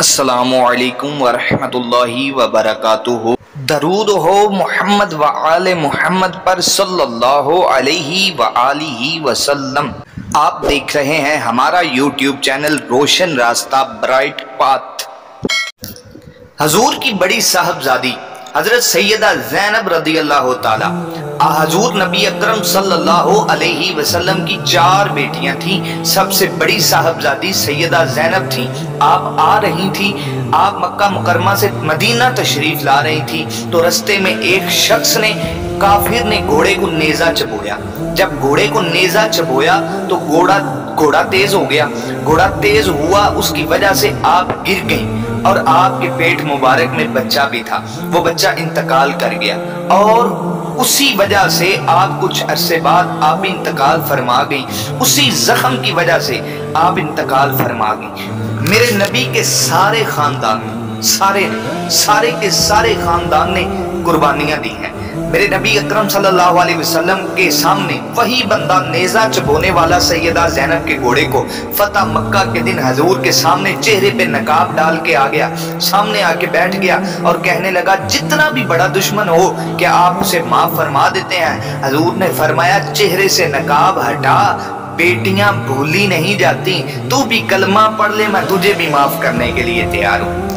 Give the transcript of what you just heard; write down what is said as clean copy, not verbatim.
अस्सलामुअलैकुम वरहमतुल्लाहि वबरकातुहू। दरूद हो मोहम्मद व आले मोहम्मद पर सल्लल्लाहु अलैहि व आलिहि वसल्लम। आप देख रहे हैं हमारा यूट्यूब चैनल रोशन रास्ता ब्राइट पाथ। हजूर की बड़ी साहबजादी हजरत सैयदा ज़ैनब रदी अल्लाह ताला हजूर नबी अकरम सल्लल्लाहु अलैहि वसल्लम की 4 बेटियां थीं। सबसे बड़ी साहबजादी सैयदा ज़ैनब थी। आप आ रही थी, आप मक्का मुकरमा से मदीना तशरीफ ला रही थी तो रस्ते में एक शख्स ने, काफिर ने घोड़े को नेजा चबोया। जब घोड़े को नेजा चबोया तो घोड़ा तेज हो गया। घोड़ा तेज हुआ, उसकी वजह से आप गिर गईं और आपके पेट मुबारक में बच्चा भी था। वो बच्चा इंतकाल कर गया और उसी वजह से आप कुछ अरसे बाद आप इंतकाल फरमा गई। उसी जख्म की वजह से आप इंतकाल फरमा गई। मेरे नबी के सारे खानदान, सारे के सारे खानदान ने कुर्बानियां दी हैं। मेरे नबी अकरम सल्लल्लाहु अलैहि वसल्लम के सामने वही बंदा नेजा चबोने वाला सैयदा ज़ैनब के घोड़े को फतह मक्का के दिन हजूर के सामने चेहरे पे नकाब डाल के आ गया, सामने आके बैठ गया और कहने लगा, जितना भी बड़ा दुश्मन हो क्या आप उसे माफ फरमा देते हैं? हजूर ने फरमाया, चेहरे से नकाब हटा, बेटियां भूली नहीं जाती, तू भी कलमा पढ़ ले, मैं तुझे भी माफ करने के लिए तैयार हूँ।